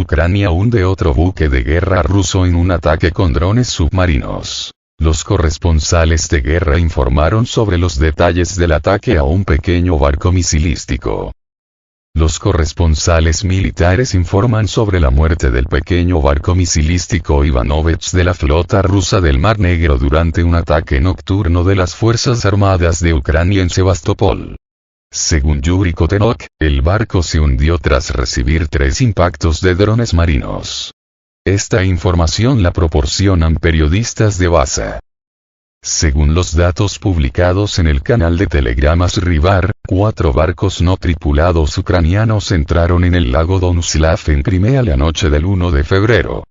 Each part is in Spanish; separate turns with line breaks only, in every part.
Ucrania hunde otro buque de guerra ruso en un ataque con drones submarinos. Los corresponsales de guerra informaron sobre los detalles del ataque a un pequeño barco misilístico. Los corresponsales militares informan sobre la muerte del pequeño barco misilístico Ivanovich de la flota rusa del Mar Negro durante un ataque nocturno de las Fuerzas Armadas de Ucrania en Sebastopol. Según Yuri Kotenok, el barco se hundió tras recibir 3 impactos de drones marinos. Esta información la proporcionan periodistas de Baza. Según los datos publicados en el canal de telegramas Rivar, 4 barcos no tripulados ucranianos entraron en el lago Donuslav en Crimea la noche del 1 de febrero.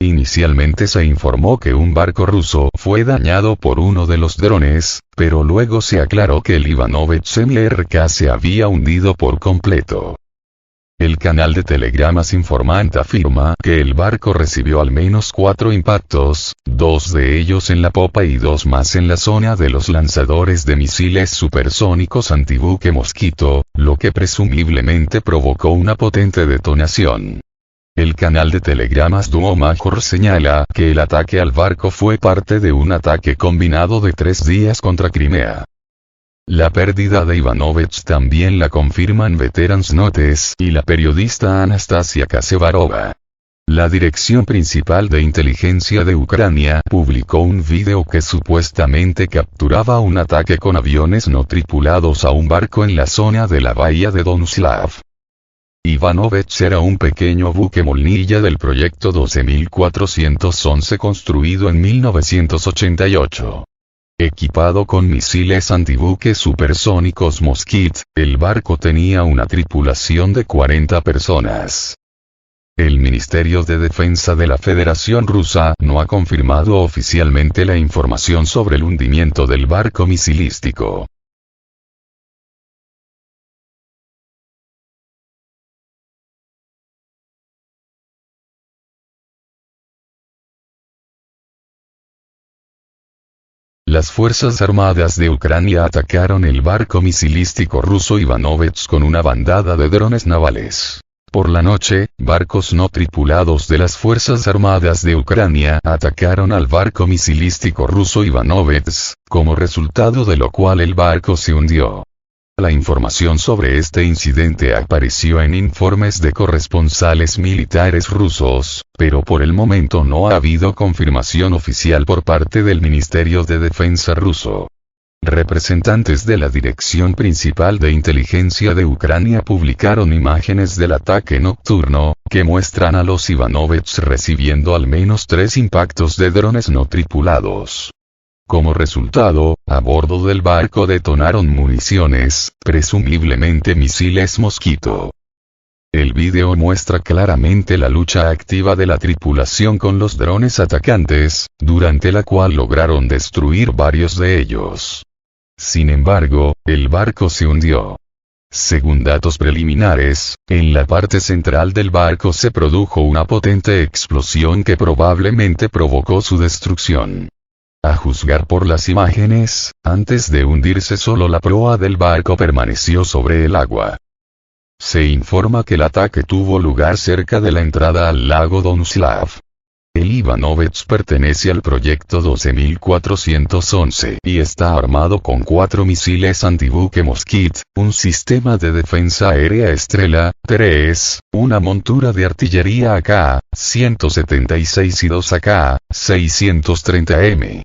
Inicialmente se informó que un barco ruso fue dañado por uno de los drones, pero luego se aclaró que el Ivanovich MRK se había hundido por completo. El canal de telegramas informante afirma que el barco recibió al menos 4 impactos, 2 de ellos en la popa y 2 más en la zona de los lanzadores de misiles supersónicos antibuque Mosquito, lo que presumiblemente provocó una potente detonación. El canal de telegramas Duo Major señala que el ataque al barco fue parte de un ataque combinado de 3 días contra Crimea. La pérdida de Ivanovich también la confirman Veterans Notes y la periodista Anastasia Kasevarova. La Dirección Principal de Inteligencia de Ucrania publicó un video que supuestamente capturaba un ataque con aviones no tripulados a un barco en la zona de la bahía de Donuslav. Ivanovich era un pequeño buque molnilla del proyecto 12411 construido en 1988. Equipado con misiles antibuque supersónicos Moskit, el barco tenía una tripulación de 40 personas. El Ministerio de Defensa de la Federación Rusa no ha confirmado oficialmente la información sobre el hundimiento del barco misilístico. Las Fuerzas Armadas de Ucrania atacaron el barco misilístico ruso Ivanovich con una bandada de drones navales. Por la noche, barcos no tripulados de las Fuerzas Armadas de Ucrania atacaron al barco misilístico ruso Ivanovich, como resultado de lo cual el barco se hundió. La información sobre este incidente apareció en informes de corresponsales militares rusos, pero por el momento no ha habido confirmación oficial por parte del Ministerio de Defensa ruso. Representantes de la Dirección Principal de Inteligencia de Ucrania publicaron imágenes del ataque nocturno, que muestran a los Ivanovich recibiendo al menos 3 impactos de drones no tripulados. Como resultado, a bordo del barco detonaron municiones, presumiblemente misiles Mosquito. El video muestra claramente la lucha activa de la tripulación con los drones atacantes, durante la cual lograron destruir varios de ellos. Sin embargo, el barco se hundió. Según datos preliminares, en la parte central del barco se produjo una potente explosión que probablemente provocó su destrucción. A juzgar por las imágenes, antes de hundirse solo la proa del barco permaneció sobre el agua. Se informa que el ataque tuvo lugar cerca de la entrada al lago Donuslav. El Ivanovich pertenece al proyecto 12411 y está armado con 4 misiles antibuque Moskit, un sistema de defensa aérea Estrella 3, una montura de artillería AK-176 y 2 AK-630M.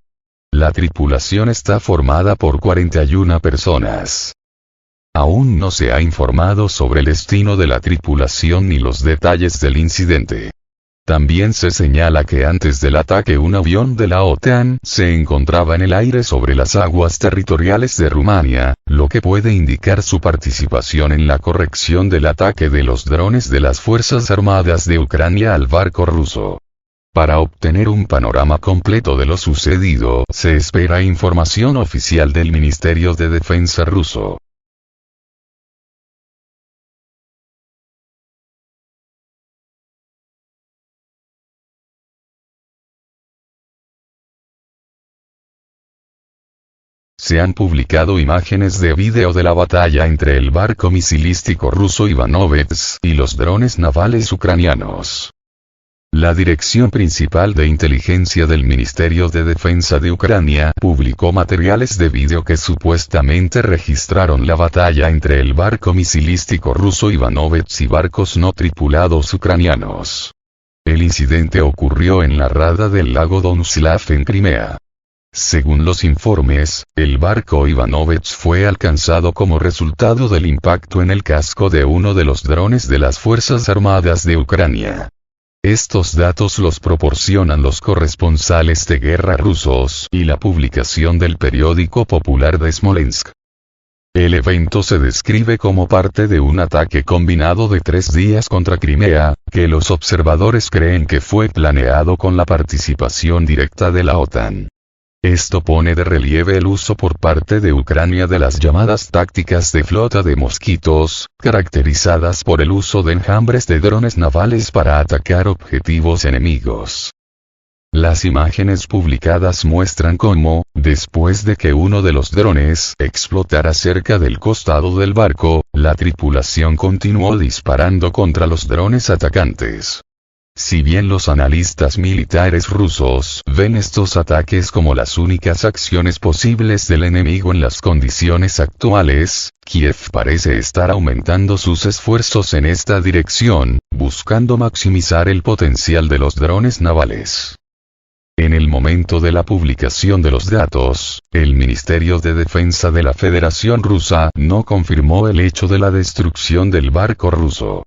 La tripulación está formada por 41 personas. Aún no se ha informado sobre el destino de la tripulación ni los detalles del incidente. También se señala que antes del ataque un avión de la OTAN se encontraba en el aire sobre las aguas territoriales de Rumania, lo que puede indicar su participación en la corrección del ataque de los drones de las Fuerzas Armadas de Ucrania al barco ruso. Para obtener un panorama completo de lo sucedido, se espera información oficial del Ministerio de Defensa ruso. Se han publicado imágenes de vídeo de la batalla entre el barco misilístico ruso Ivanovich y los drones navales ucranianos. La Dirección Principal de Inteligencia del Ministerio de Defensa de Ucrania publicó materiales de vídeo que supuestamente registraron la batalla entre el barco misilístico ruso Ivanovets y barcos no tripulados ucranianos. El incidente ocurrió en la rada del lago Donslav en Crimea. Según los informes, el barco Ivanovets fue alcanzado como resultado del impacto en el casco de uno de los drones de las Fuerzas Armadas de Ucrania. Estos datos los proporcionan los corresponsales de guerra rusos y la publicación del periódico popular de Smolensk. El evento se describe como parte de un ataque combinado de 3 días contra Crimea, que los observadores creen que fue planeado con la participación directa de la OTAN. Esto pone de relieve el uso por parte de Ucrania de las llamadas tácticas de flota de mosquitos, caracterizadas por el uso de enjambres de drones navales para atacar objetivos enemigos. Las imágenes publicadas muestran cómo, después de que uno de los drones explotara cerca del costado del barco, la tripulación continuó disparando contra los drones atacantes. Si bien los analistas militares rusos ven estos ataques como las únicas acciones posibles del enemigo en las condiciones actuales, Kiev parece estar aumentando sus esfuerzos en esta dirección, buscando maximizar el potencial de los drones navales. En el momento de la publicación de los datos, el Ministerio de Defensa de la Federación Rusa no confirmó el hecho de la destrucción del barco ruso.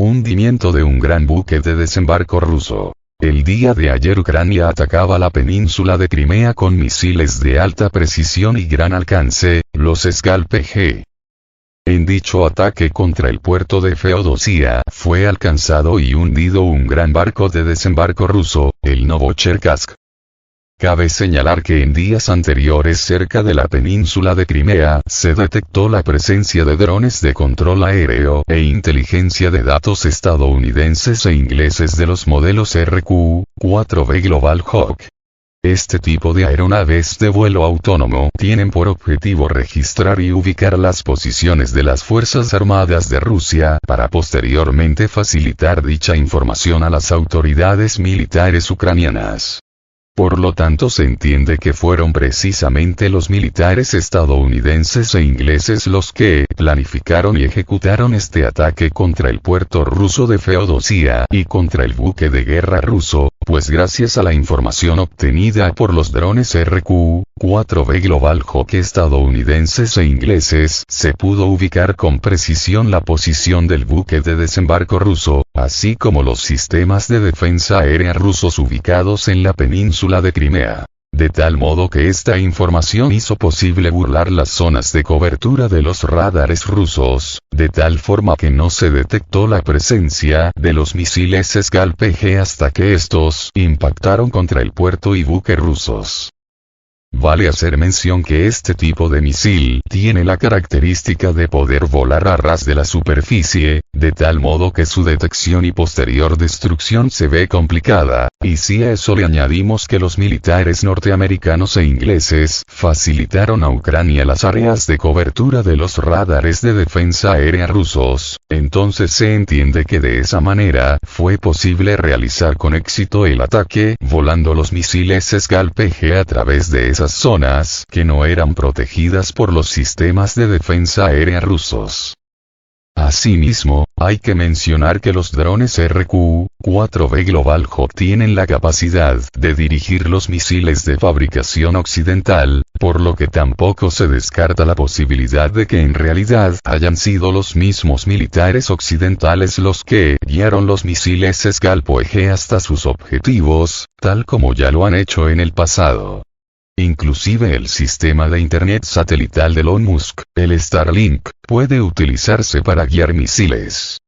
Hundimiento de un gran buque de desembarco ruso. El día de ayer Ucrania atacaba la península de Crimea con misiles de alta precisión y gran alcance, los Scalp-G. En dicho ataque contra el puerto de Feodosia fue alcanzado y hundido un gran barco de desembarco ruso, el Novocherkassk. Cabe señalar que en días anteriores cerca de la península de Crimea se detectó la presencia de drones de control aéreo e inteligencia de datos estadounidenses e ingleses de los modelos RQ-4B Global Hawk. Este tipo de aeronaves de vuelo autónomo tienen por objetivo registrar y ubicar las posiciones de las Fuerzas Armadas de Rusia para posteriormente facilitar dicha información a las autoridades militares ucranianas. Por lo tanto se entiende que fueron precisamente los militares estadounidenses e ingleses los que planificaron y ejecutaron este ataque contra el puerto ruso de Feodosia y contra el buque de guerra ruso, pues gracias a la información obtenida por los drones RQ-4B Global Hawk estadounidenses e ingleses, se pudo ubicar con precisión la posición del buque de desembarco ruso, así como los sistemas de defensa aérea rusos ubicados en la península de Crimea. De tal modo que esta información hizo posible burlar las zonas de cobertura de los radares rusos, de tal forma que no se detectó la presencia de los misiles Scalp-G hasta que estos impactaron contra el puerto y buque rusos. Vale hacer mención que este tipo de misil tiene la característica de poder volar a ras de la superficie, de tal modo que su detección y posterior destrucción se ve complicada, y si a eso le añadimos que los militares norteamericanos e ingleses facilitaron a Ucrania las áreas de cobertura de los radares de defensa aérea rusos, entonces se entiende que de esa manera fue posible realizar con éxito el ataque volando los misiles Scalp-G a través de esas zonas que no eran protegidas por los sistemas de defensa aérea rusos. Asimismo, hay que mencionar que los drones RQ-4B Global Hawk tienen la capacidad de dirigir los misiles de fabricación occidental, por lo que tampoco se descarta la posibilidad de que en realidad hayan sido los mismos militares occidentales los que guiaron los misiles Scalp-G hasta sus objetivos, tal como ya lo han hecho en el pasado. Inclusive el sistema de Internet satelital de Elon Musk, el Starlink, puede utilizarse para guiar misiles.